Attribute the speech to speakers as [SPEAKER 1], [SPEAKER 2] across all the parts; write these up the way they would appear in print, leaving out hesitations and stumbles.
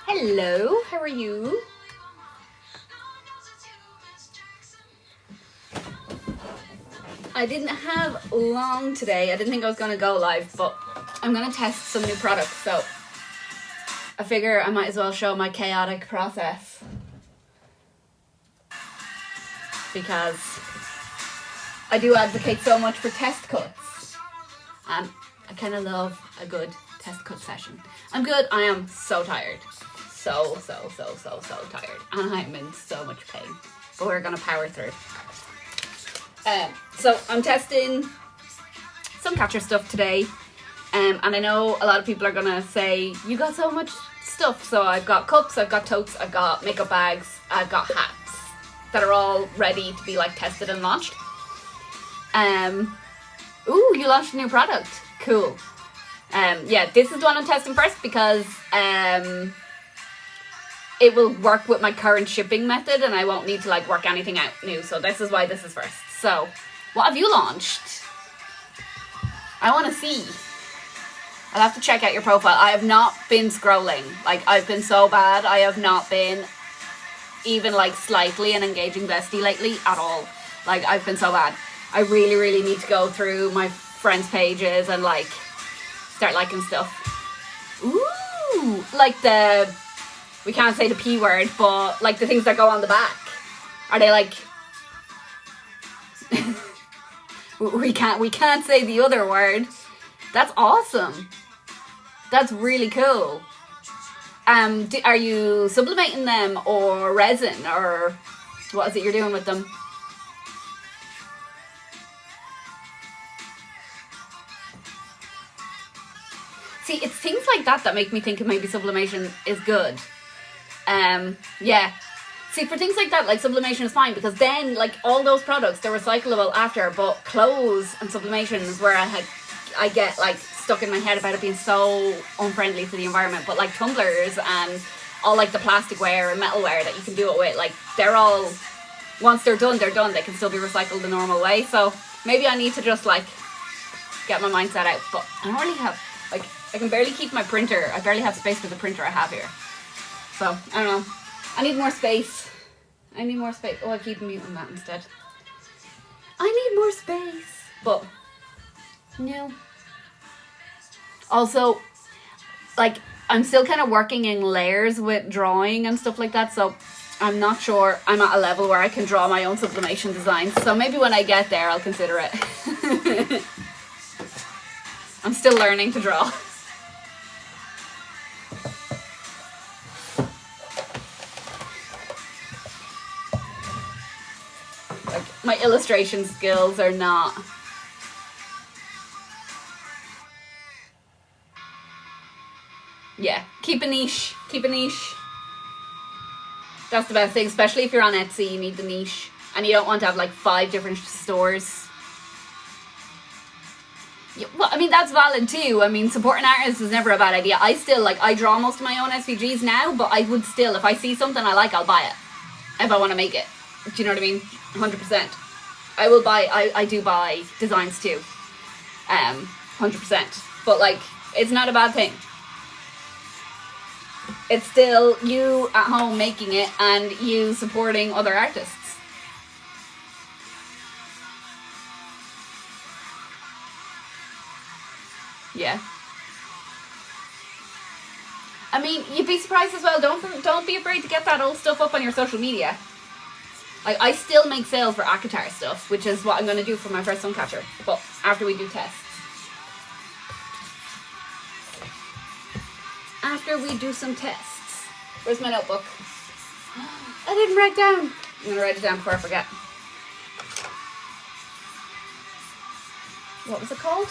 [SPEAKER 1] Hello, how are you? I didn't have long today. I didn't think I was going to go live, but I'm going to test some new products, so I figure I might as well show my chaotic process. Because I do advocate so much for test cuts. And I kind of love a good test cut session. I'm good. I am so tired. So tired. And I'm in so much pain. But we're going to power through. So I'm testing Suncatcher stuff today. And I know a lot of people are going to say, you got so much stuff. So I've got cups, I've got totes, I've got makeup bags, I've got hats that are all ready to be like tested and launched. Ooh, you launched a new product. Cool. Yeah, this is the one I'm testing first because it will work with my current shipping method and I won't need to like work anything out new. So this is why this is first. So, what have you launched? I want to see. I'll have to check out your profile. I have not been scrolling. Like, I've been so bad. I have not been even like slightly an engaging bestie lately at all. Like, I've been so bad. I really need to go through my friends' pages and like start liking stuff. Ooh, like the, we can't say the P word, but like the things that go on the back. Are they like, we can't say the other word. That's awesome. That's really cool. Are you sublimating them or resin or what is it you're doing with them? See, it's things like that that make me think maybe sublimation is good. Yeah. See, for things like that, like sublimation is fine because then, like, all those products, they're recyclable after, but clothes and sublimation is where I get, like, stuck in my head about it being so unfriendly to the environment. But, like, tumblers and all, like, the plasticware and metalware that you can do it with, like, they're all, once they're done, they're done. They can still be recycled the normal way. So maybe I need to just, like, get my mindset out. But I don't really have, like, I can barely keep my printer. I barely have space for the printer I have here. So, I don't know. I need more space. I need more space. Oh, I keep muting that instead. I need more space. But, no. Also, like, I'm still kind of working in layers with drawing and stuff like that. So, I'm not sure I'm at a level where I can draw my own sublimation designs. So, maybe when I get there, I'll consider it. I'm still learning to draw. My illustration skills are not. Yeah, keep a niche. Keep a niche. That's the best thing, especially if you're on Etsy, you need the niche. And you don't want to have like 5 different stores. Yeah, well, I mean, that's valid too. I mean, supporting artists is never a bad idea. I still, like, I draw most of my own SVGs now, but I would still, if I see something I like, I'll buy it. If I want to make it. Do you know what I mean? 100%. I will buy, I do buy designs too. 100%. But like, it's not a bad thing. It's still you at home making it and you supporting other artists. Yeah. I mean, you'd be surprised as well. Don't be afraid to get that old stuff up on your social media. Like, I still make sales for ACOTAR stuff, which is what I'm going to do for my first Suncatcher. But after we do tests. After we do some tests. Where's my notebook? I didn't write down. I'm going to write it down before I forget. What was it called?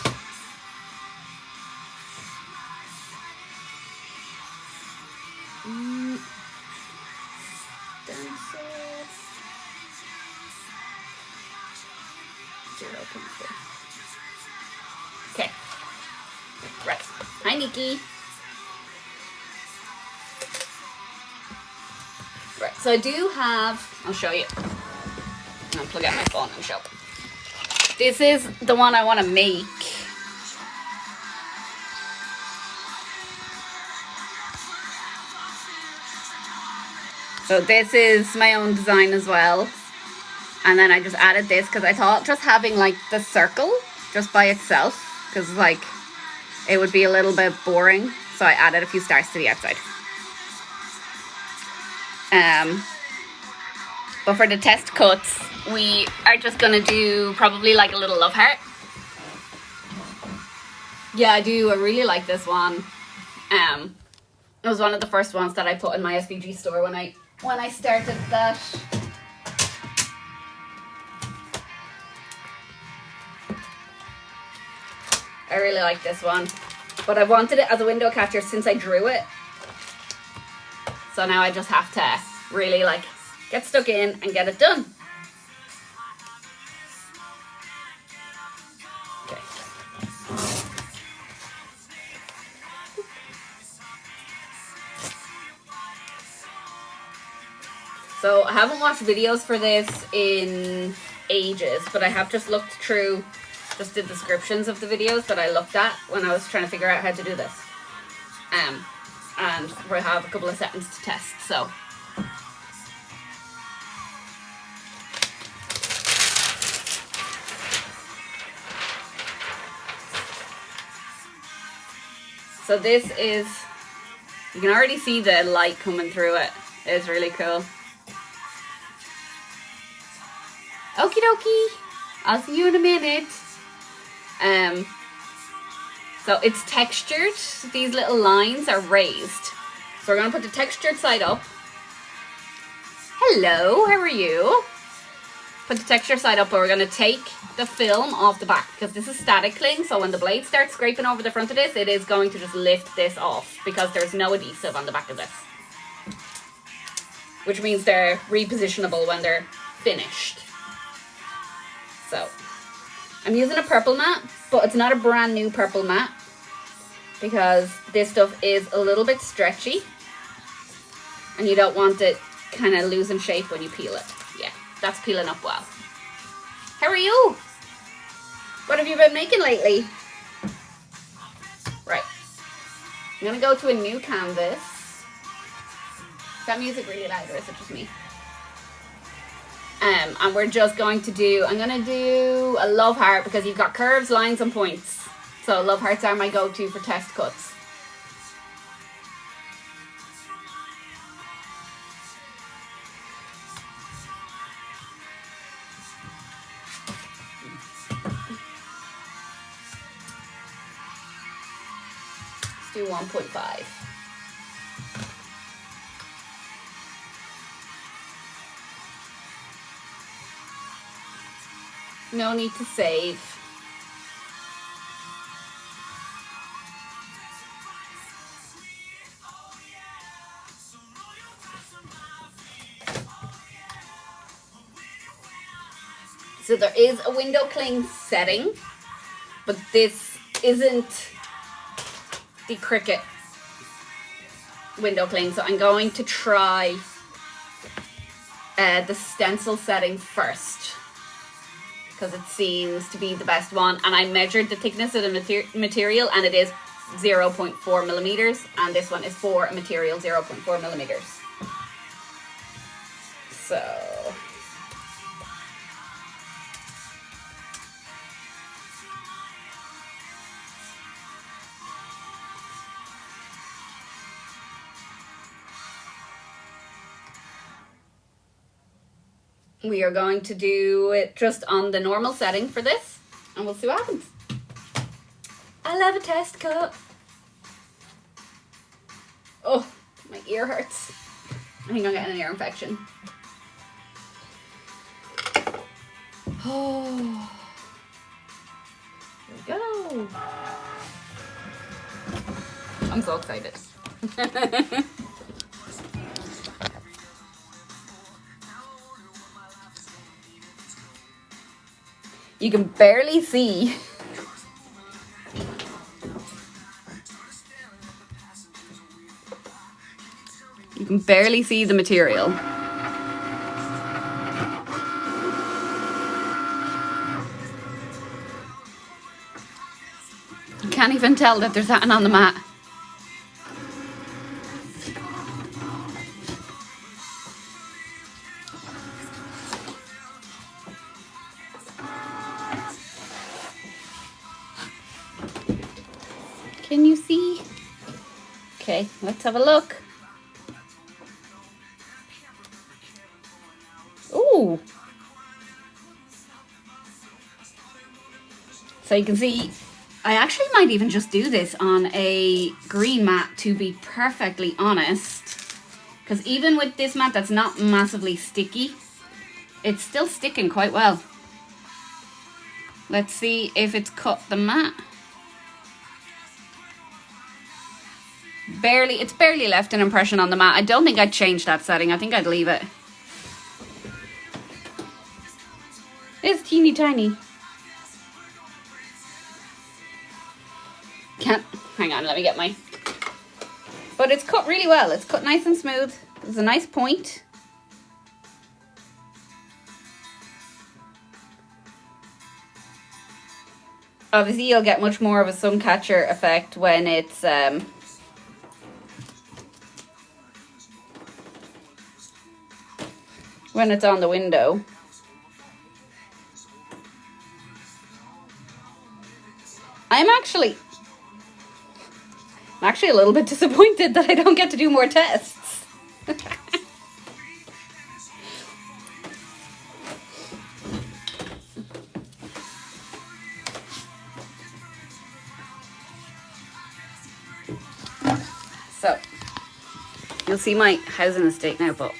[SPEAKER 1] Stencil. 0.4. Okay. Right. Hi, Nikki. Right. So I do have, I'll show you. I'll plug out my phone and show. This is the one I want to make. So this is my own design as well. And then I just added this because I thought just having like the circle just by itself, because like it would be a little bit boring. So I added a few stars to the outside. But for the test cuts, we are just gonna do probably like a little love heart. Yeah, I do. I really like this one. It was one of the first ones that I put in my SVG store when I started that. I really like this one, but I wanted it as a window catcher since I drew it. So now I just have to really like get stuck in and get it done. Okay. So I haven't watched videos for this in ages, but I have just looked through just the descriptions of the videos that I looked at when I was trying to figure out how to do this. And we have a couple of settings to test, so. So this is, you can already see the light coming through it. It's really cool. Okie dokie, I'll see you in a minute. So it's textured. These little lines are raised. So we're gonna put the textured side up. Hello, how are you? Put the texture side up, but we're gonna take the film off the back because this is static cling. So when the blade starts scraping over the front of this, it is going to just lift this off because there's no adhesive on the back of this. Which means they're repositionable when they're finished. So I'm using a purple matte, but it's not a brand new purple matte because this stuff is a little bit stretchy and you don't want it kind of losing shape when you peel it. Yeah, that's peeling up well. How are you? What have you been making lately? Right. I'm going to go to a new canvas. Is that music really loud or is it just me? And we're just going to do, I'm going to do a love heart because you've got curves, lines and points. So love hearts are my go-to for test cuts. Let's do 1.5. No need to save. So there is a window cling setting, but this isn't the Cricut window cling. So I'm going to try the stencil setting first, because it seems to be the best one. And I measured the thickness of the material and it is 0.4 millimeters. And this one is for a material 0.4 millimeters. So. We are going to do it just on the normal setting for this, and we'll see what happens. I love a test cut. Oh, my ear hurts. I think I'm getting an ear infection. Oh, here we go. I'm so excited. You can barely see. You can barely see the material. You can't even tell that there's something on the mat. Can you see? Okay, let's have a look. Ooh. So you can see, I actually might even just do this on a green mat, to be perfectly honest. Because even with this mat that's not massively sticky, it's still sticking quite well. Let's see if it's cut the mat. It's barely left an impression on the mat. I don't think I'd change that setting. I think I'd leave it. It's teeny tiny. Hang on, let me get my... But it's cut really well. It's cut nice and smooth. There's a nice point. Obviously, you'll get much more of a Suncatcher effect when it's... when it's on the window. I'm actually a little bit disappointed that I don't get to do more tests. So, you'll see my housing estate now, but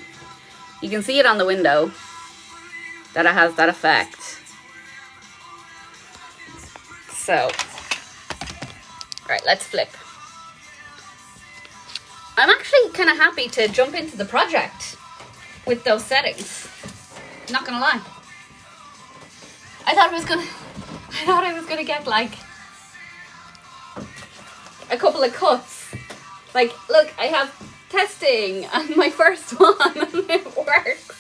[SPEAKER 1] you can see it on the window that it has that effect. So, right, let's flip. I'm actually kind of happy to jump into the project with those settings. Not gonna lie. I thought I was gonna get like a couple of cuts. Like, look, I have testing on my first one and it works.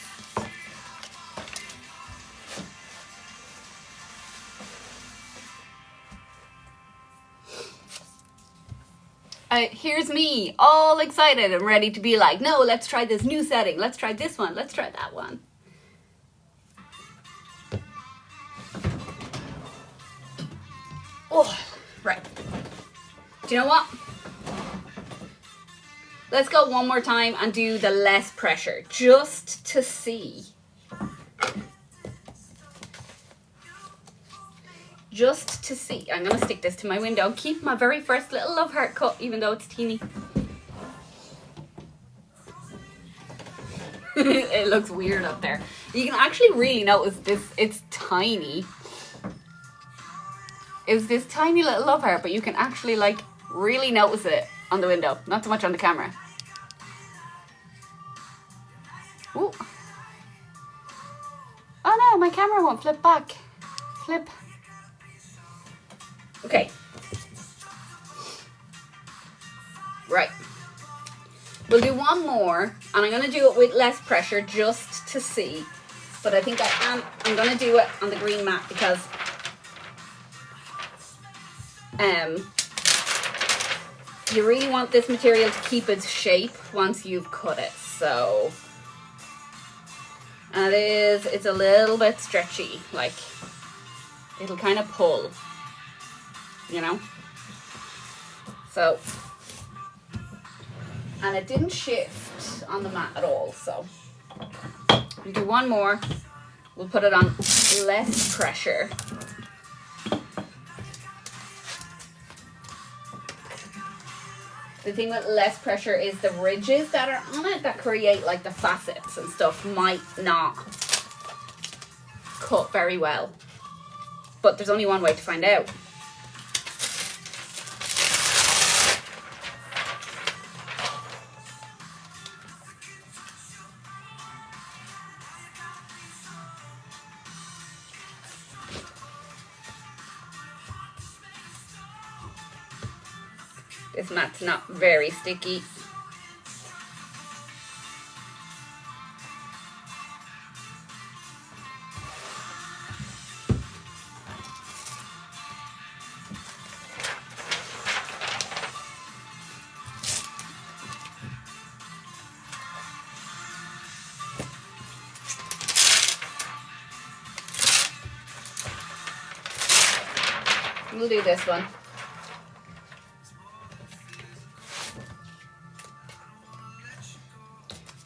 [SPEAKER 1] Here's me, all excited and ready to be like, no, let's try this new setting. Let's try this one. Let's try that one. Oh, right. Do you know what? Let's go one more time and do the less pressure, just to see. Just to see. I'm going to stick this to my window and keep my very first little love heart cut, even though it's teeny. It looks weird up there. You can actually really notice this. It's tiny. It's this tiny little love heart, but you can actually like really notice it on the window. Not so much on the camera. Ooh. Oh no, my camera won't flip back. Flip. Okay. Right. We'll do one more, and I'm going to do it with less pressure just to see. But I think I'm going to do it on the green mat because you really want this material to keep its shape once you've cut it. So, and it's a little bit stretchy, like it'll kind of pull. You know, so, and it didn't shift on the mat at all, so we'll do one more. We'll put it on less pressure. The thing with less pressure is the ridges that are on it that create like the facets and stuff might not cut very well, but there's only one way to find out. This mat's not very sticky. We'll do this one.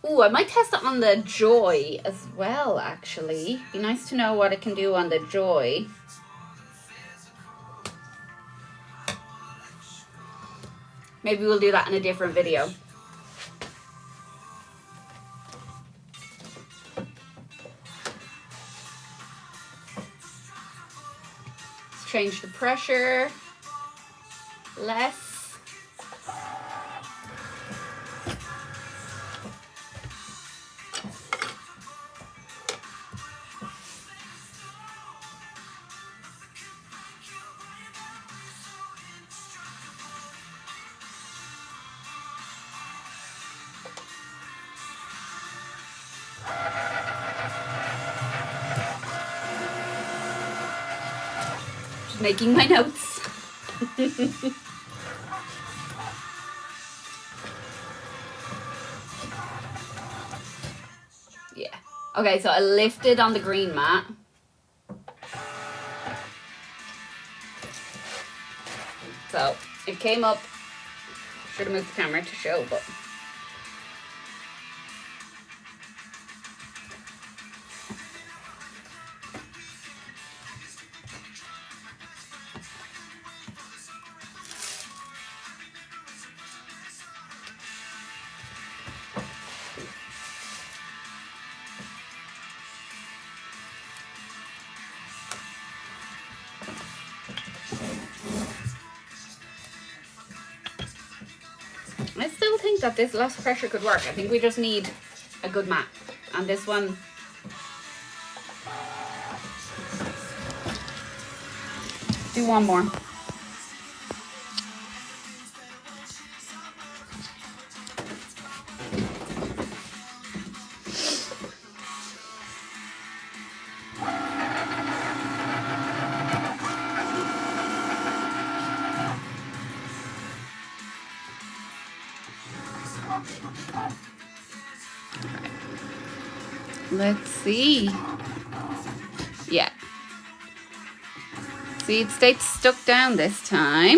[SPEAKER 1] Ooh, I might test it on the Joy as well, actually. Be nice to know what it can do on the Joy. Maybe we'll do that in a different video. Let's change the pressure. Less. Making my notes. Yeah. Okay, so I lifted on the green mat. So it came up. Should have moved the camera to show, but I still think that this less pressure could work. I think we just need a good mat. And this one, do one more. Let's see. Yeah. See, it stayed stuck down this time.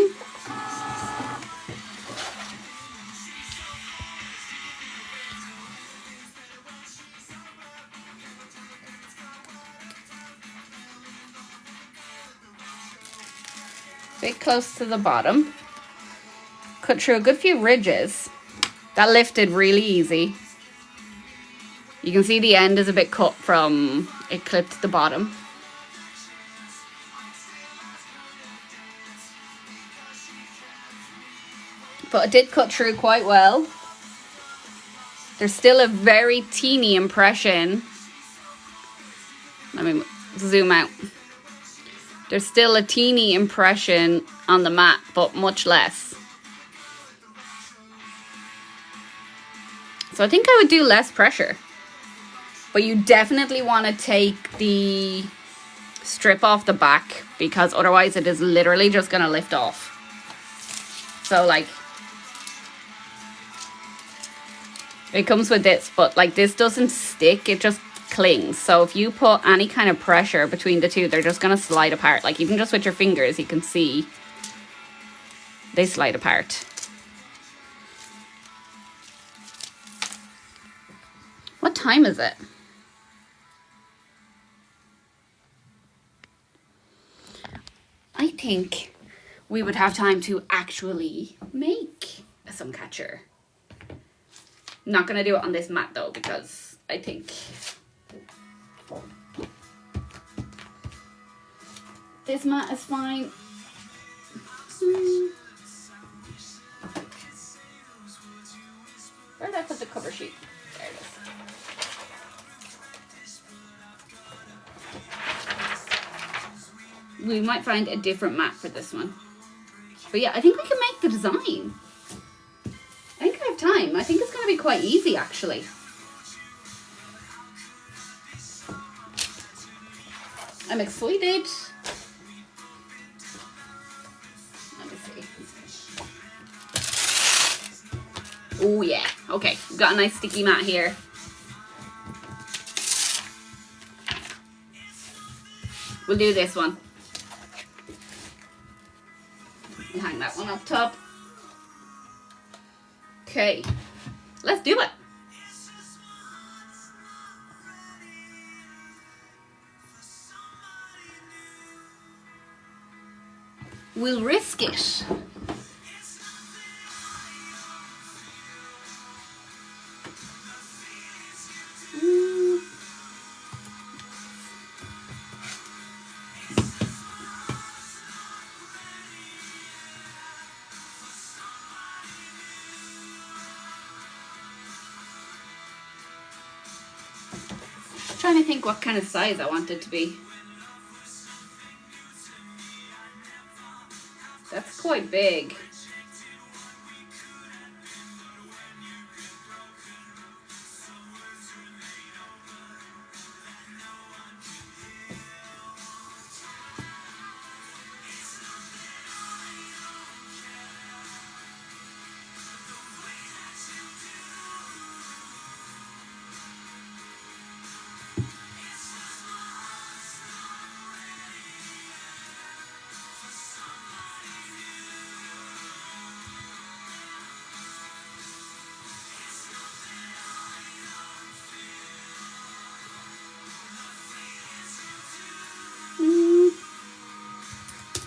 [SPEAKER 1] Bit close to the bottom. Cut through a good few ridges. That lifted really easy. You can see the end is a bit cut from it clipped the bottom. But it did cut through quite well. There's still a very teeny impression. Let me zoom out. There's still a teeny impression on the mat, but much less. So I think I would do less pressure. But you definitely want to take the strip off the back, because otherwise it is literally just going to lift off. So like, it comes with this, but like this doesn't stick, it just clings. So if you put any kind of pressure between the two, they're just going to slide apart. Like even just with your fingers, you can see they slide apart. What time is it? I think we would have time to actually make a Suncatcher. I'm not going to do it on this mat though, because I think this mat is fine. Where did I put the cover sheet? There it is. We might find a different mat for this one. But yeah, I think we can make the design. I think I have time. I think it's going to be quite easy, actually. I'm excited. Let me see. Oh yeah. Okay, we've got a nice sticky mat here. We'll do this one. We'll hang that one up top. Okay, let's do it. we'll risk it. Trying to think what kind of size I want it to be. That's quite big.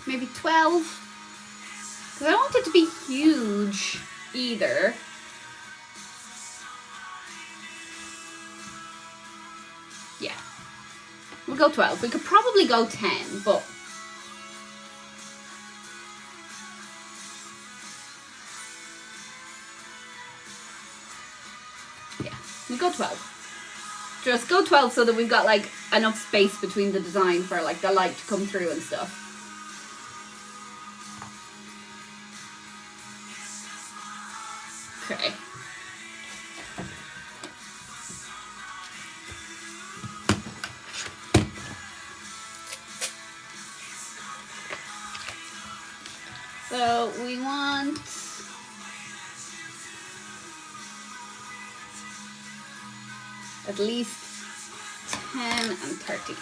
[SPEAKER 1] Maybe 12, because I don't want it to be huge either. Yeah, we'll go 12. We could probably go 10, but yeah, we'll go 12. Just go 12 so that we've got like enough space between the design for like the light to come through and stuff. Okay. So we want at least 10 and 13.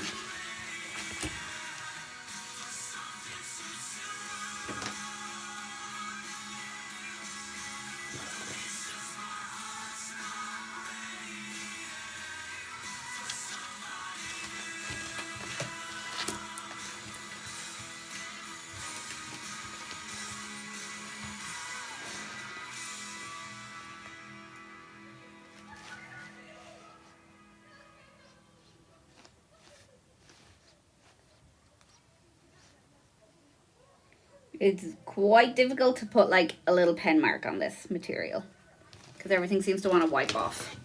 [SPEAKER 1] It's quite difficult to put like a little pen mark on this material because everything seems to want to wipe off.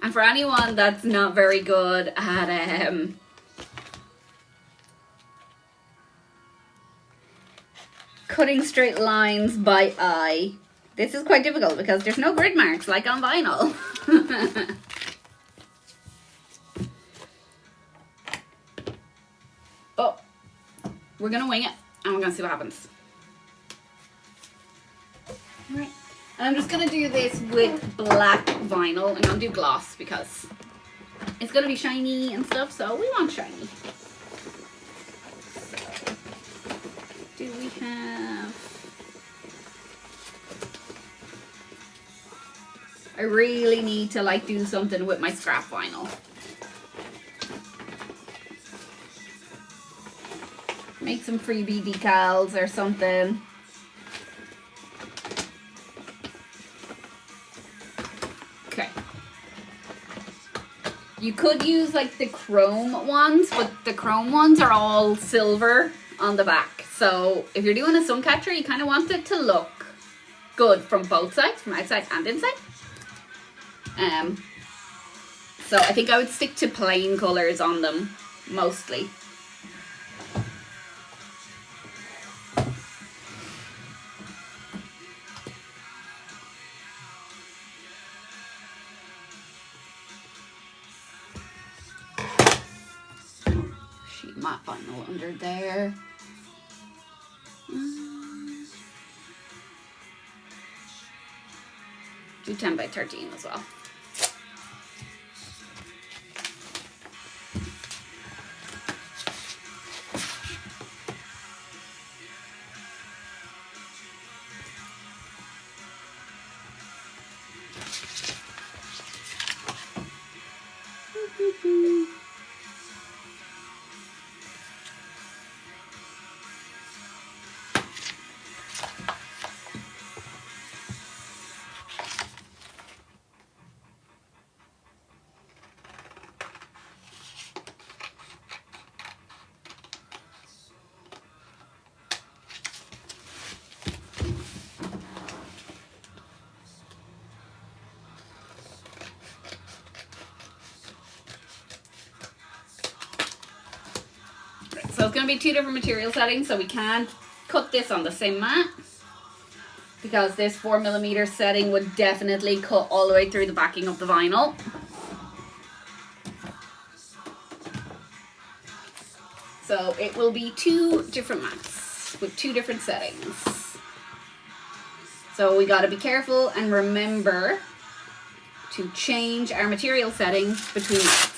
[SPEAKER 1] And for anyone that's not very good at cutting straight lines by eye, this is quite difficult because there's no grid marks like on vinyl. But we're gonna wing it and we're gonna see what happens. Alright, and I'm just gonna do this with black vinyl. I'm gonna do gloss because it's gonna be shiny and stuff, so we want shiny. Do we have... I really need to like do something with my scrap vinyl. Make some freebie decals or something. Okay. You could use like the chrome ones, but the chrome ones are all silver on the back. So if you're doing a Suncatcher, you kind of want it to look good from both sides, from outside and inside. So I think I would stick to plain colours on them, mostly. Sheet matte vinyl under there. Do 10 by 13 as well. So it's going to be 2 different material settings, so we can cut this on the same mat, because this 4mm setting would definitely cut all the way through the backing of the vinyl. So it will be 2 different mats with 2 different settings. So we got to be careful and remember to change our material settings between mats.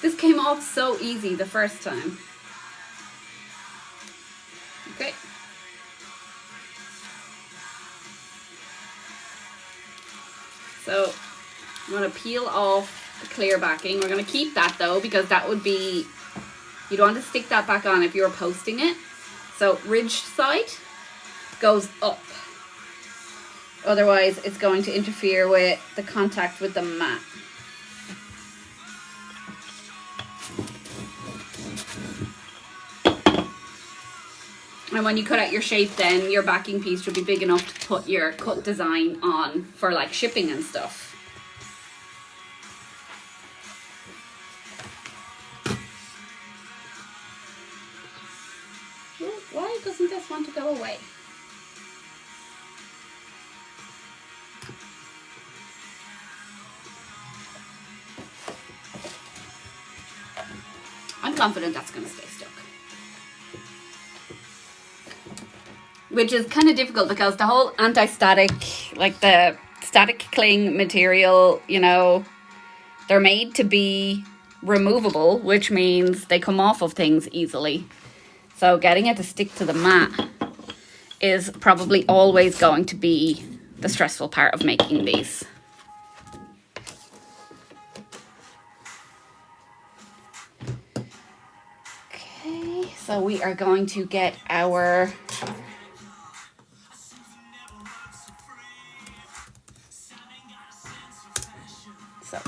[SPEAKER 1] This came off so easy the first time. Okay. So I'm going to peel off the clear backing. We're going to keep that though, because that would be, you'd want to stick that back on if you were posting it. So ridged side goes up. Otherwise it's going to interfere with the contact with the mat. And when you cut out your shape, then your backing piece should be big enough to put your cut design on for like shipping and stuff. Why doesn't this want to go away? I'm confident that's going to stay stuck. Which is kind of difficult because the whole anti-static, like the static cling material, you know, they're made to be removable, which means they come off of things easily. So getting it to stick to the mat is probably always going to be the stressful part of making these. Okay, so we are going to get our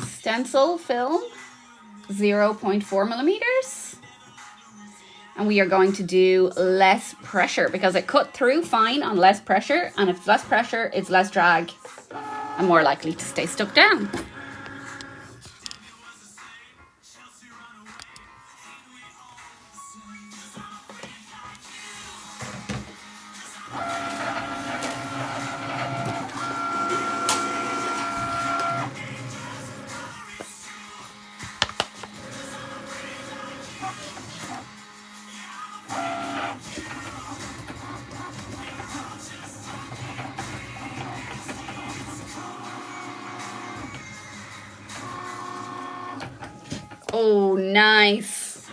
[SPEAKER 1] stencil film, 0.4mm, and we are going to do less pressure because it cut through fine on less pressure, and if it's less pressure it's less drag and more likely to stay stuck down. Oh, nice.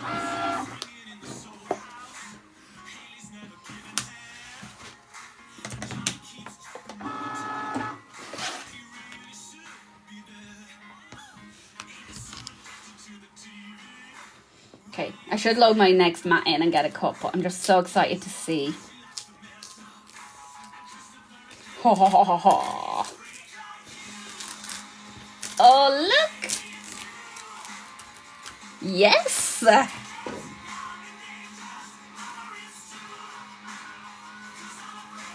[SPEAKER 1] Okay, I should load my next mat in and get a cut, but I'm just so excited to see. Ho ho ho ho ho. Oh, look. Yes.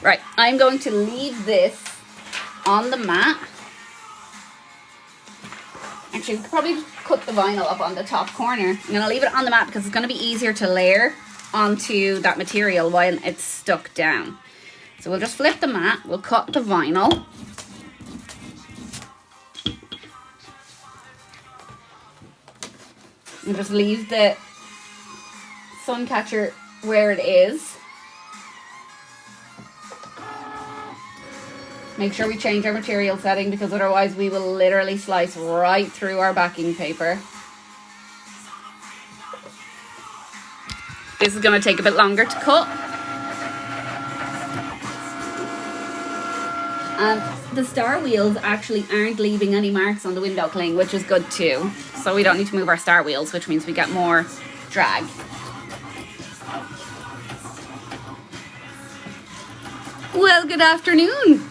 [SPEAKER 1] Right, I'm going to leave this on the mat. Actually, we could probably just cut the vinyl up on the top corner. I'm going to leave it on the mat because it's going to be easier to layer onto that material while it's stuck down. So we'll just flip the mat, we'll cut the vinyl. And just leave the Suncatcher where it is. Make sure we change our material setting because otherwise we will literally slice right through our backing paper. This is going to take a bit longer to cut. And the star wheels actually aren't leaving any marks on the window cling, which is good too. So we don't need to move our star wheels, which means we get more drag. Well, good afternoon.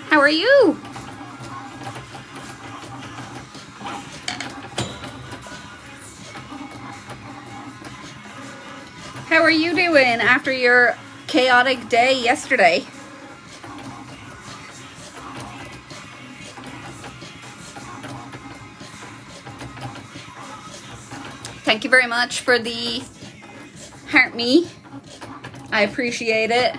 [SPEAKER 1] How are you? How are you doing after your chaotic day yesterday? Thank you very much for the heart me. I appreciate it.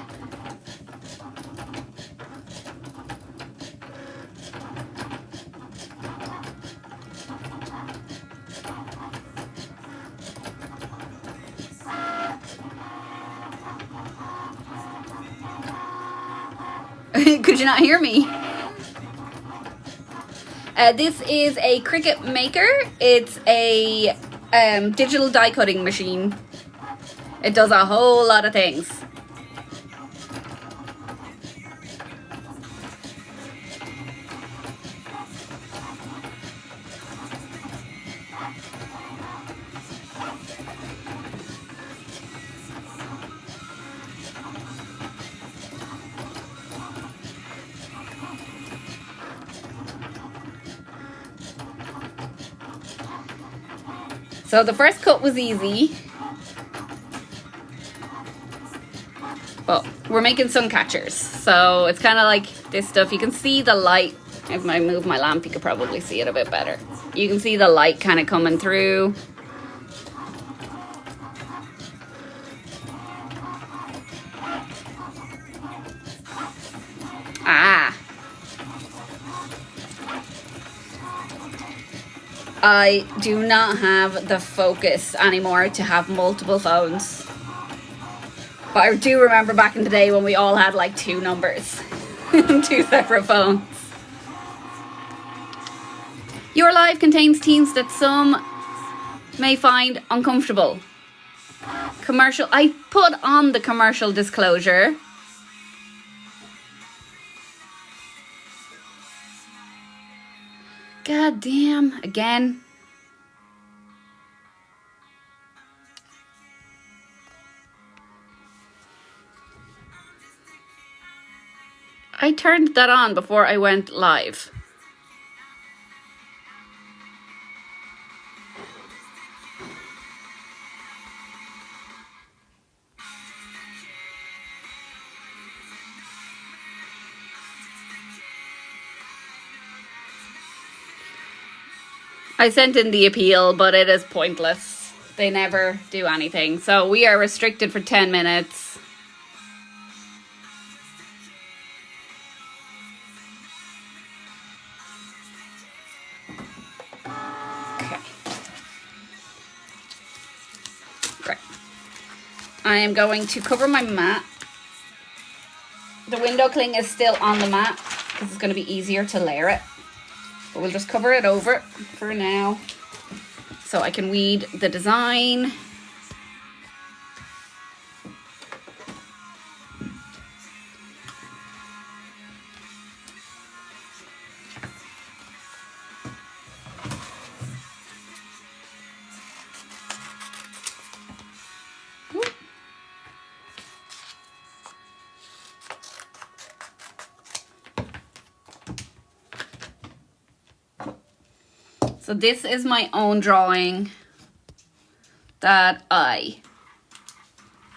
[SPEAKER 1] Could you not hear me? This is a Cricut maker. It's a digital die cutting machine. It does a whole lot of things. So the first cut was easy. Well, we're making Suncatchers, so it's kind of like this stuff. You can see the light. If I move my lamp, you could probably see it a bit better. You can see the light kind of coming through. Ah. I do not have the focus anymore to have multiple phones. But I do remember back in the day when we all had like 2 numbers, 2 separate phones. Your live contains themes that some may find uncomfortable. Commercial. I put on the commercial disclosure. God damn, again. I turned that on before I went live. I sent in the appeal, but it is pointless. They never do anything. So we are restricted for 10 minutes. I am going to cover my mat. The window cling is still on the mat because it's going to be easier to layer it. But we'll just cover it over for now so I can weed the design. So this is my own drawing that I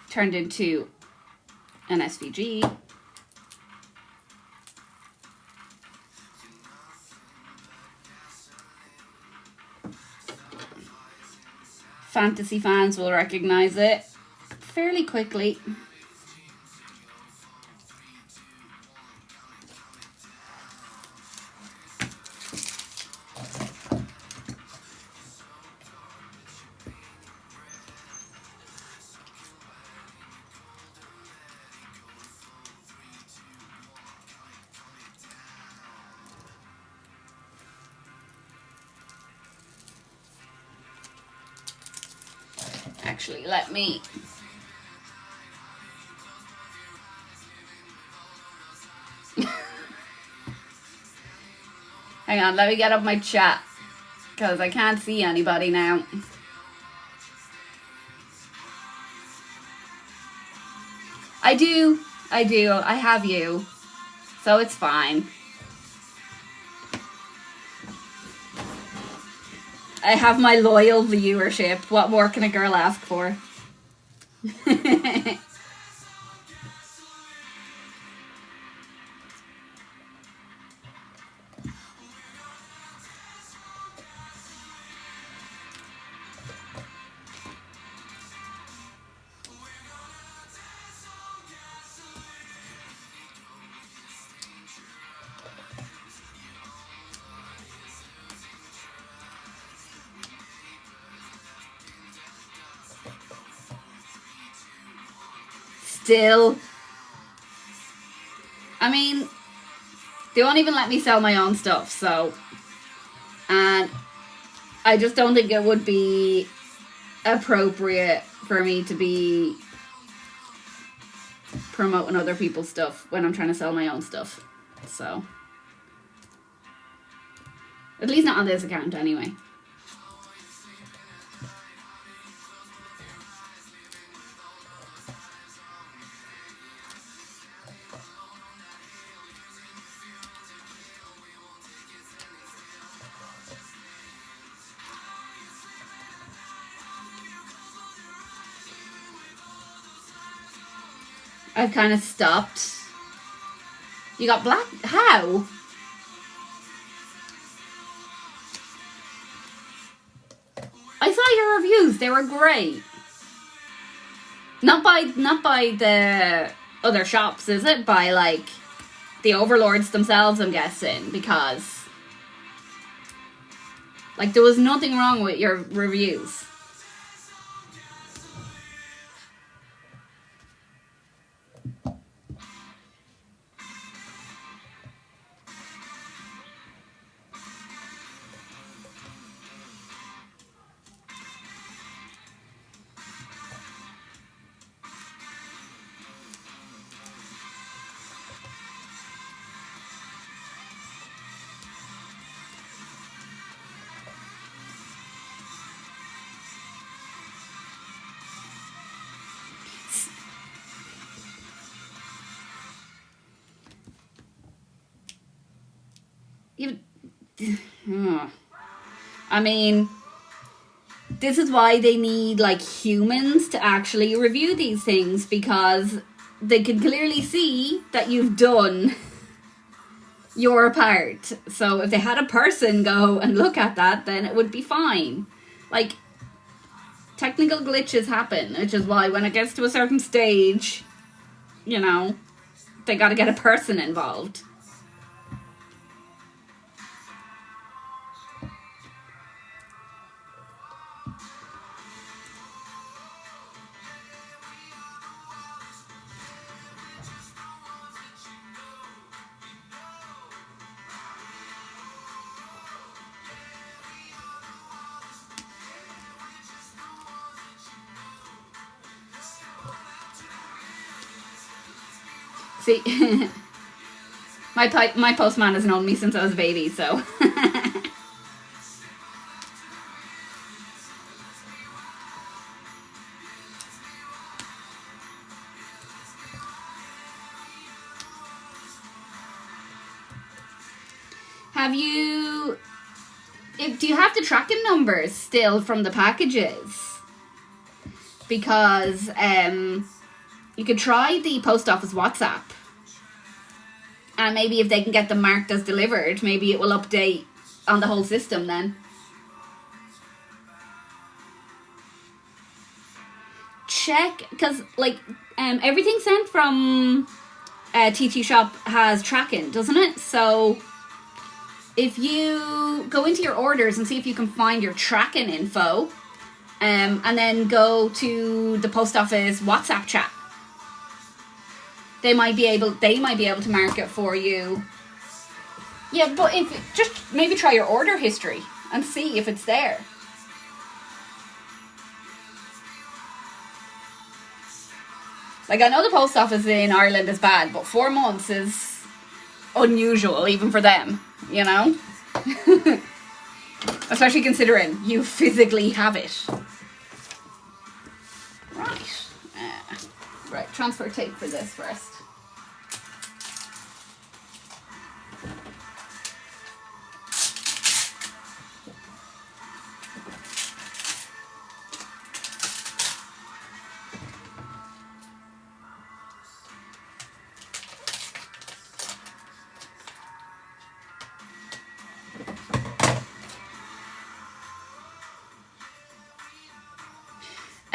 [SPEAKER 1] turned into an SVG. Fantasy fans will recognize it fairly quickly. Actually, let me hang on, let me get up my chat because I can't see anybody now. I do, I have you, so it's fine. I have my loyal viewership. What more can a girl ask for? Still, I mean, they won't even let me sell my own stuff, so, and I just don't think it would be appropriate for me to be promoting other people's stuff when I'm trying to sell my own stuff. So, at least not on this account anyway. I've kind of stopped. You got black? How? I saw your reviews. They were great. Not by the other shops, is it? By like the overlords themselves, I'm guessing, because like there was nothing wrong with your reviews. I mean, this is why they need like humans to actually review these things, because they can clearly see that you've done your part. So if they had a person go and look at that, then it would be fine. Like, technical glitches happen, which is why when it gets to a certain stage, you know, they got to get a person involved. See, my postman has known me since I was a baby, so. Do you have the tracking numbers still from the packages? Because you could try the post office WhatsApp, and maybe if they can get them marked as delivered, maybe it will update on the whole system then. Check, because like everything sent from TT Shop has tracking, doesn't it? So if you go into your orders and see if you can find your tracking info, and then go to the post office WhatsApp chat, they might be able to mark it for you. Yeah, but if just maybe try your order history and see if it's there. Like, I know the post office in Ireland is bad, but 4 months is unusual even for them, you know? Especially considering you physically have it. Right. Right, transfer tape for this first.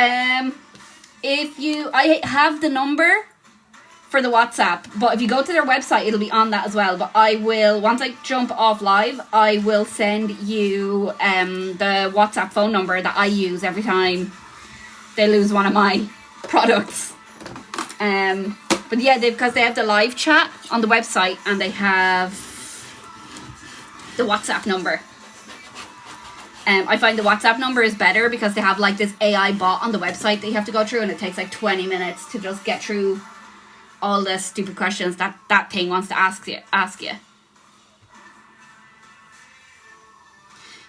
[SPEAKER 1] I have the number for the WhatsApp, but if you go to their website, it'll be on that as well. But I will, once I jump off live, I will send you the WhatsApp phone number that I use every time they lose one of my products. But yeah, because they have the live chat on the website, and they have the WhatsApp number. I find the WhatsApp number is better because they have like this AI bot on the website that you have to go through, and it takes like 20 minutes to just get through all the stupid questions that thing wants to ask you.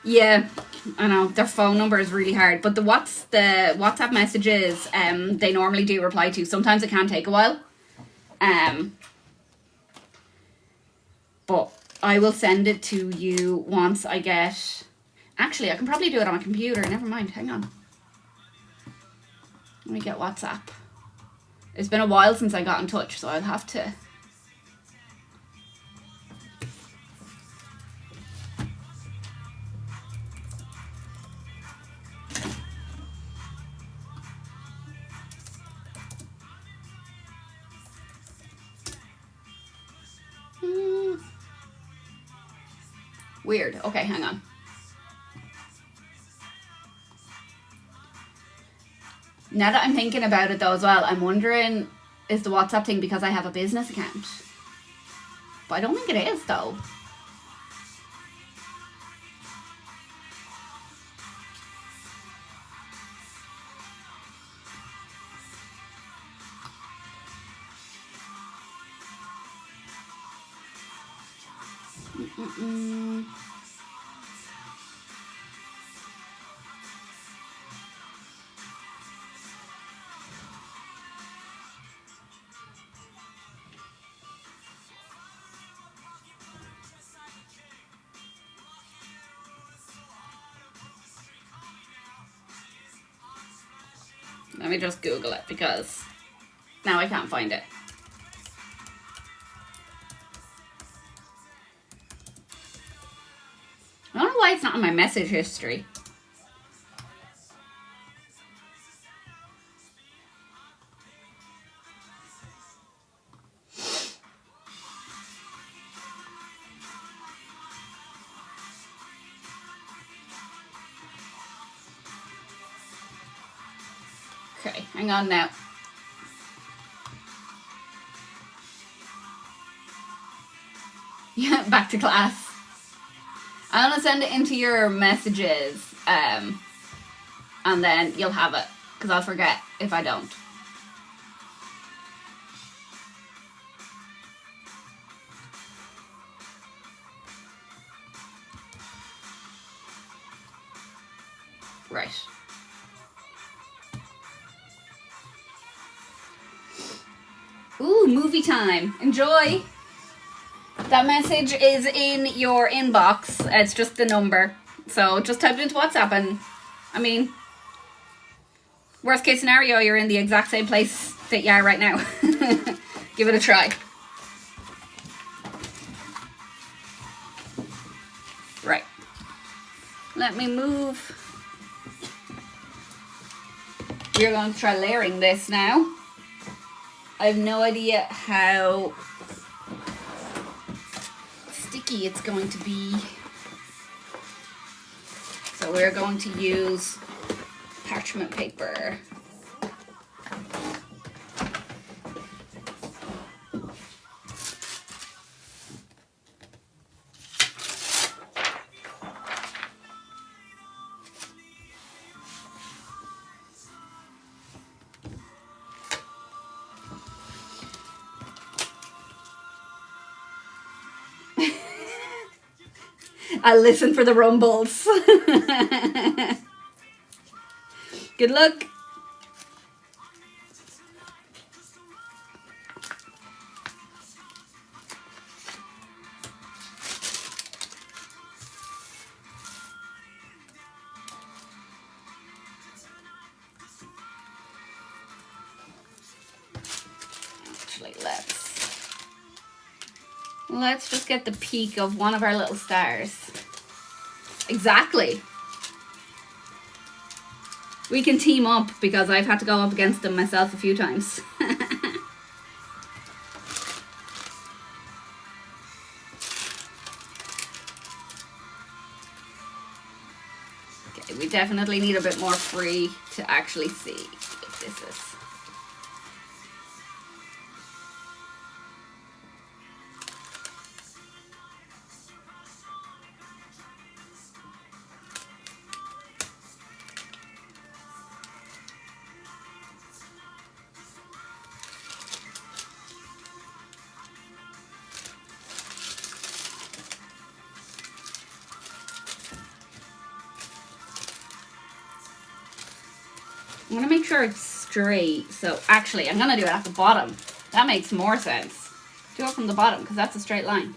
[SPEAKER 1] Yeah, I know, their phone number is really hard, but the WhatsApp messages, they normally do reply to. Sometimes it can take a while. But I will send it to you once I get... Actually, I can probably do it on my computer. Never mind, hang on. Let me get WhatsApp. It's been a while since I got in touch, so I'll have to... Weird. Okay, hang on. Now that I'm thinking about it though as well, I'm wondering, is the WhatsApp thing because I have a business account? But I don't think it is though. Let me just Google it because now I can't find it. I don't know why it's not in my message history. Okay, hang on now. Yeah, back to class. I'm gonna send it into your messages, and then you'll have it, because I'll forget if I don't. Right. Ooh, movie time. Enjoy. That message is in your inbox. It's just the number. So just type it into WhatsApp and, I mean, worst case scenario, you're in the exact same place that you are right now. Give it a try. Right. Let me move. We're going to try layering this now. I have no idea how sticky it's going to be. So we're going to use parchment paper. I listen for the rumbles. Good luck. Actually, let's just get the peak of one of our little stars. Exactly. We can team up because I've had to go up against them myself a few times. Okay, we definitely need a bit more free to actually see if this is. I want to make sure it's straight. So actually, I'm going to do it at the bottom. That makes more sense. Do it from the bottom because that's a straight line.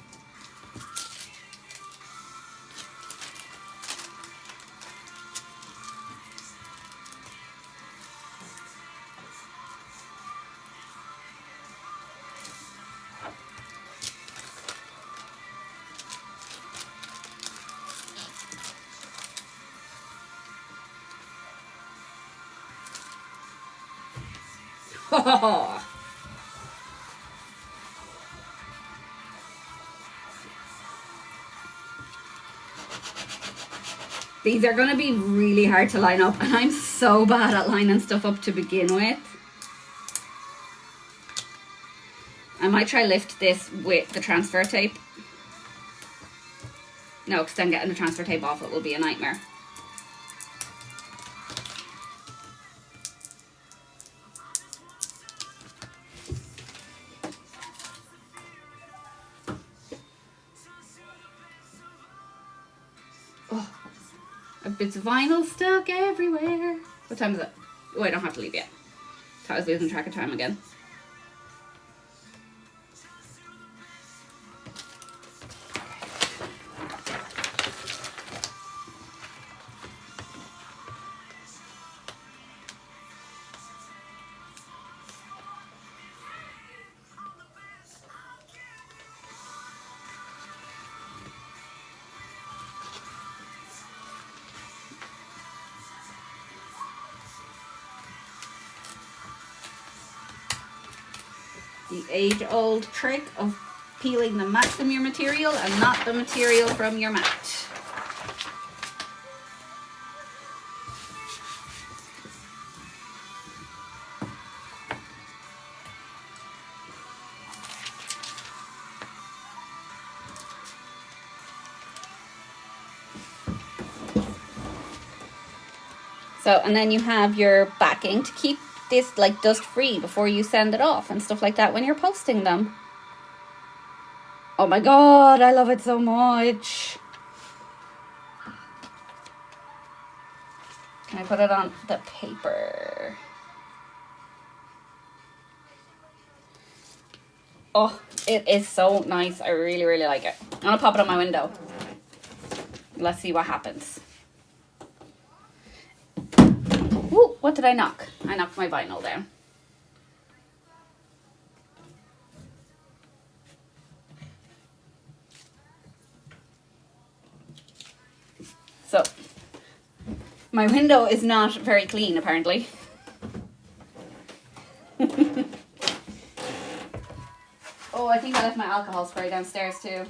[SPEAKER 1] Oh. These are going to be really hard to line up, and I'm so bad at lining stuff up to begin with. I might try lift this with the transfer tape. No, because then getting the transfer tape off it will be a nightmare. Bits of vinyl stuck everywhere. What time is it? Oh, I don't have to leave yet. Thought I was losing track of time again. The age-old trick of peeling the mat from your material and not the material from your mat. So, and then you have your backing to keep this like dust free before you send it off and stuff like that when you're posting them. Oh my god, I love it so much. Can I put it on the paper? Oh, it is so nice. I really, really like it. I'm gonna pop it on my window. Let's see what happens. Ooh, what did I knock? I knocked my vinyl down. So, my window is not very clean, apparently. Oh, I think I left my alcohol spray downstairs too.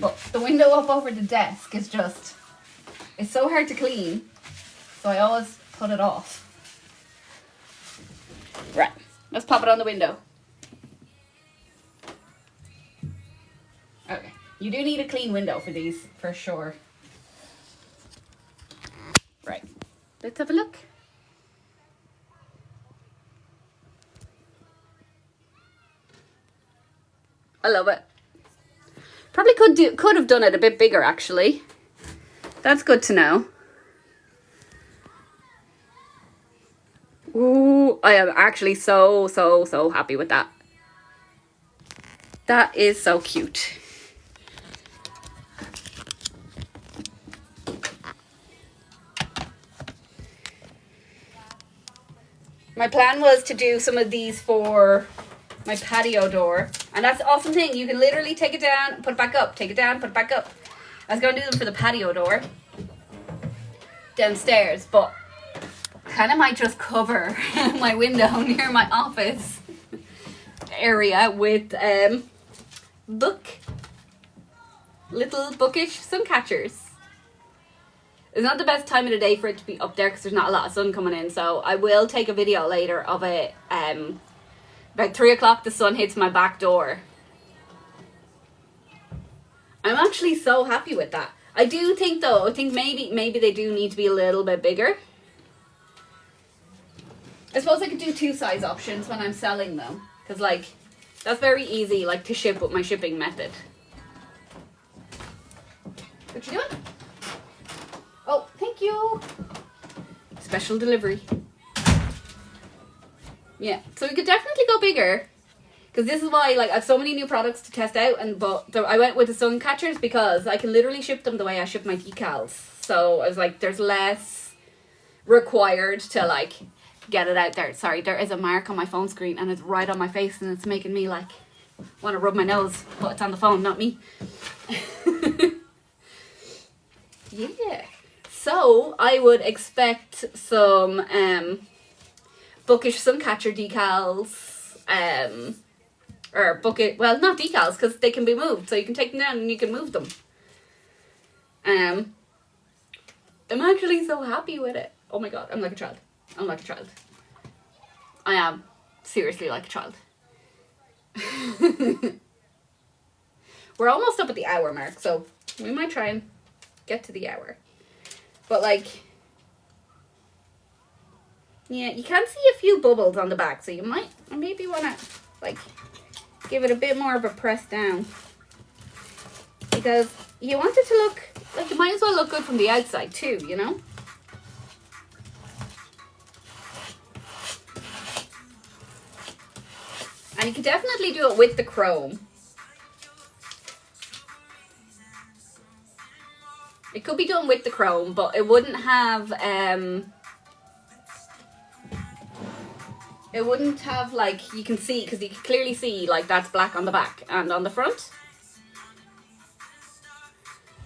[SPEAKER 1] But the window up over the desk is just, it's so hard to clean. So I always put it off. Right, let's pop it on the window. Okay, you do need a clean window for these, for sure. Right, let's have a look. I love it. Probably could have done it a bit bigger, actually. That's good to know. Ooh, I am actually so happy with that. That is so cute. My plan was to do some of these for my patio door And that's the awesome thing. You can literally take it down, put it back up, take it down, put it back up. I was going to do them for the patio door downstairs, but kind of might just cover my window near my office area with little bookish sun catchers. It's not the best time of the day for it to be up there because there's not a lot of sun coming in, so I will take a video later of it. About 3 o'clock the sun hits my back door. I'm actually so happy with that. I do think though, I think maybe they do need to be a little bit bigger. I suppose I could do 2 size options when I'm selling them, because like that's very easy like to ship with my shipping method. What you doing? Oh, thank you. Special delivery. Yeah, so we could definitely go bigger, because this is why like I have so many new products to test out, and I went with the Suncatchers because I can literally ship them the way I ship my decals. So I was like, there's less required to like get it out there. Sorry, there is a mark on my phone screen and it's right on my face and it's making me like want to rub my nose, but it's on the phone, not me. Yeah, so I would expect some bookish Suncatcher decals, or bucket, well, not decals because they can be moved, so you can take them down and you can move them. I'm actually so happy with it. Oh my god, I'm like a child. I'm like a child. I am seriously like a child. We're almost up at the hour mark, so we might try and get to the hour. But like, yeah, you can see a few bubbles on the back, so you might maybe want to like give it a bit more of a press down, because you want it to look like, it might as well look good from the outside too, you know. And you can definitely do it with the chrome. It could be done with the chrome, but it wouldn't have like, you can see, because you can clearly see like that's black on the back and on the front.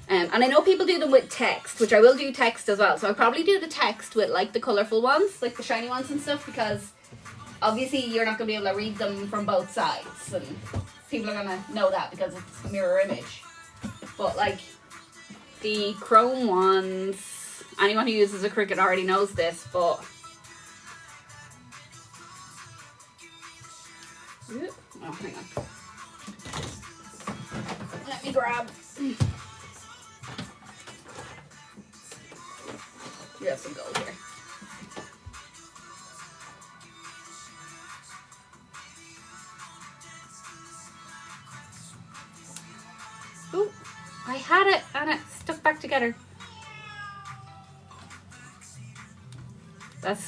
[SPEAKER 1] And I know people do them with text, which I will do text as well. So I'll probably do the text with like the colourful ones, like the shiny ones and stuff, because obviously you're not going to be able to read them from both sides, and people are going to know that because it's a mirror image. But like the chrome ones, anyone who uses a Cricut already knows this, but oh, hang on. Let me grab. You have some gold here. Ooh, I had it and it stuck back together.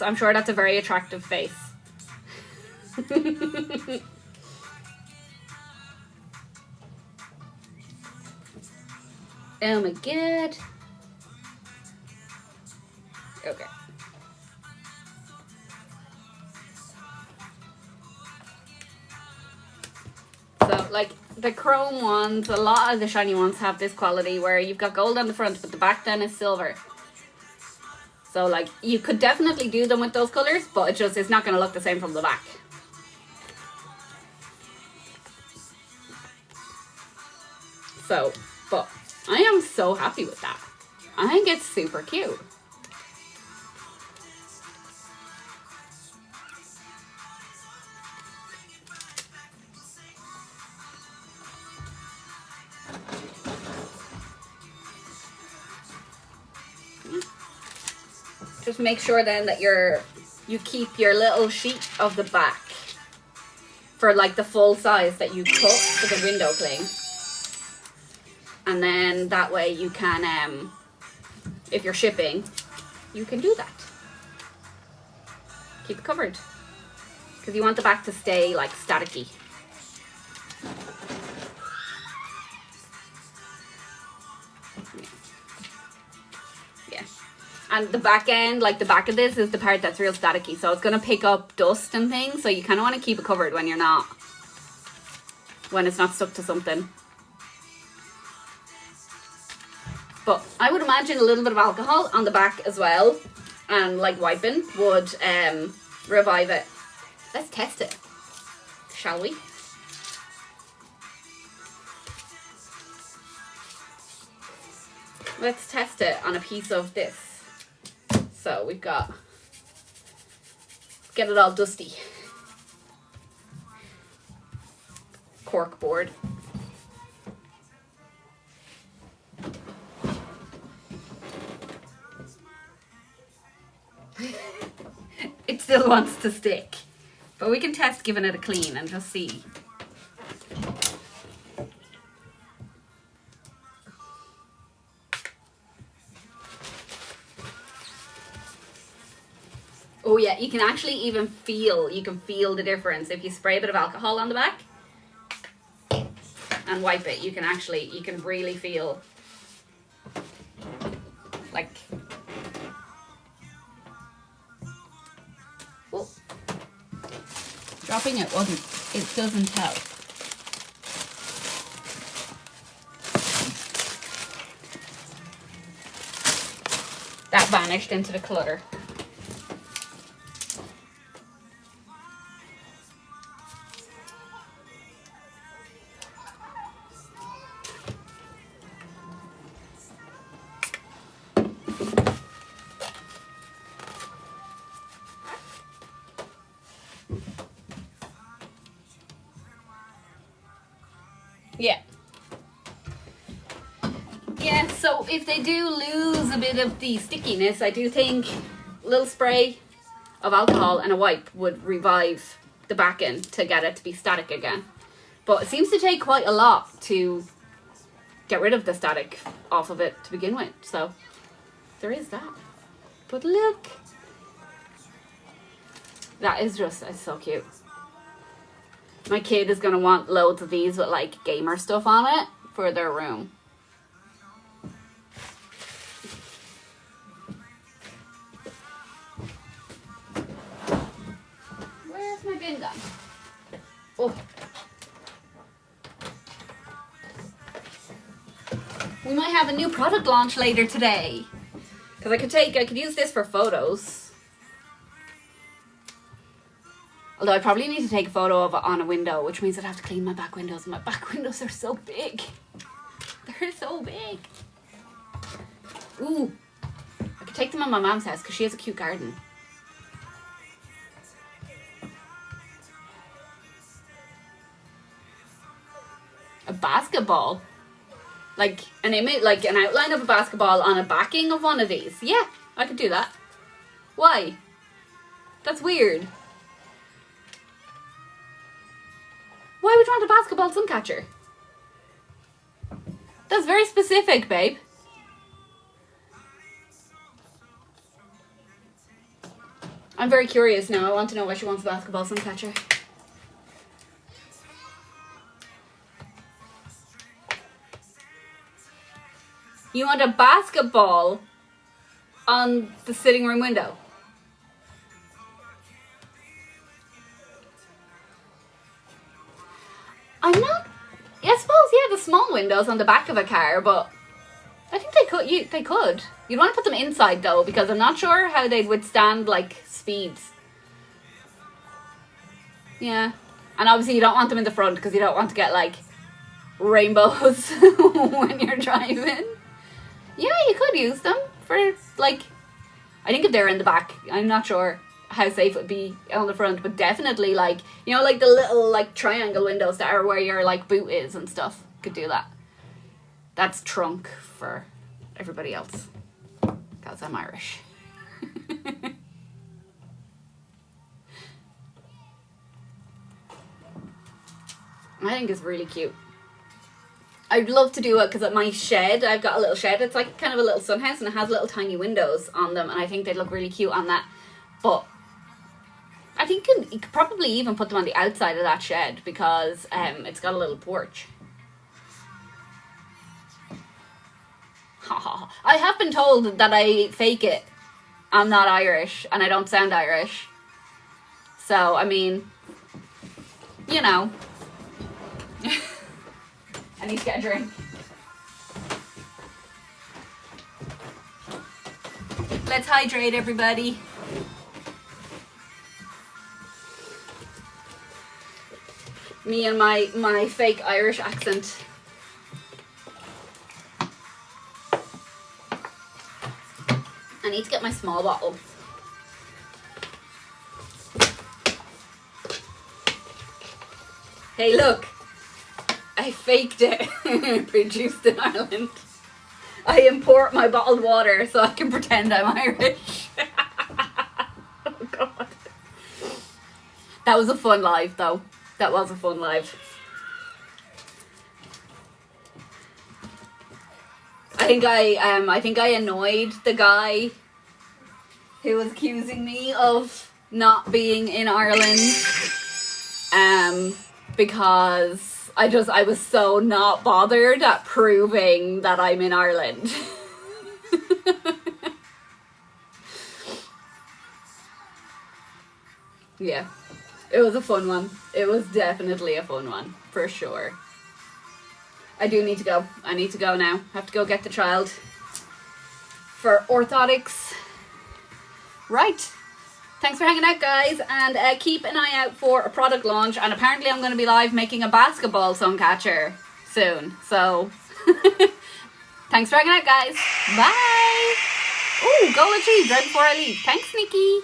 [SPEAKER 1] I'm sure that's a very attractive face. Oh my god. Okay. So like the chrome ones, a lot of the shiny ones have this quality where you've got gold on the front, but the back then is silver. So like you could definitely do them with those colours, but it's not going to look the same from the back. So, but I am so happy with that. I think it's super cute. Just make sure then that you keep your little sheet of the back for like the full size that you cut for the window cling. And then that way you can, if you're shipping, you can do that. Keep it covered. Because you want the back to stay like staticky. Yeah. And the back end, like the back of this is the part that's real staticky. So it's going to pick up dust and things. So you kind of want to keep it covered when you're not when it's not stuck to something. But I would imagine a little bit of alcohol on the back as well, and like wiping would revive it. Let's test it, shall we? Let's test it on a piece of this. So we've got, get it all dusty. Cork board. It still wants to stick, but we can test giving it a clean and just see. Oh yeah, you can actually even feel, you can feel the difference if you spray a bit of alcohol on the back and wipe it. You can actually, you can really feel like, oh, dropping it wasn't, it doesn't help. That vanished into the clutter. Yeah. Yeah, so if they do lose a bit of the stickiness, I do think a little spray of alcohol and a wipe would revive the back end to get it to be static again. But it seems to take quite a lot to get rid of the static off of it to begin with. So there is that. But look. That is just, it's so cute. My kid is going to want loads of these with like gamer stuff on it for their room. Where's my bin gone? Oh. We might have a new product launch later today. Because I could use this for photos. Although I probably need to take a photo of it on a window, which means I'd have to clean my back windows. And my back windows are so big. They're so big. Ooh. I could take them on my mom's house because she has a cute garden. A basketball? Like an image, like an outline of a basketball on a backing of one of these. Yeah, I could do that. Why? That's weird. Why would you want a basketball Suncatcher? That's very specific, babe. I'm very curious now. I want to know why she wants a basketball Suncatcher. You want a basketball on the sitting room window? I'm not, I suppose, yeah, the small windows on the back of a car, but I think they could. You'd want to put them inside though, because I'm not sure how they'd withstand like speeds. Yeah. And obviously you don't want them in the front because you don't want to get like rainbows when you're driving. Yeah, you could use them for like, I think if they're in the back, I'm not sure how safe it would be on the front, but definitely like, you know, like the little like triangle windows that are where your like boot is and stuff. Could do that. That's trunk for everybody else because I'm Irish. I think it's really cute. I'd love to do it because at my shed, I've got a little shed. It's like kind of a little sun house and it has little tiny windows on them, and I think they'd look really cute on that. But I think you could probably even put them on the outside of that shed because it's got a little porch. I have been told that I fake it. I'm not Irish and I don't sound Irish. So, I mean, you know. I need to get a drink. Let's hydrate, everybody. Me and my fake Irish accent. I need to get my small bottle. Hey, look. I faked it. Produced in Ireland. I import my bottled water so I can pretend I'm Irish. Oh, God. That was a fun live, though. That was a fun live. I think I annoyed the guy who was accusing me of not being in Ireland, because I was so not bothered at proving that I'm in Ireland. Yeah, it was a fun one. It was definitely a fun one, for sure. I do need to go. I need to go now. I have to go get the child for orthotics. Right. Thanks for hanging out, guys, and keep an eye out for a product launch. And apparently I'm going to be live making a basketball Suncatcher soon. So, thanks for hanging out, guys. Bye. Oh, goal achieved right before I leave. Thanks, Nikki.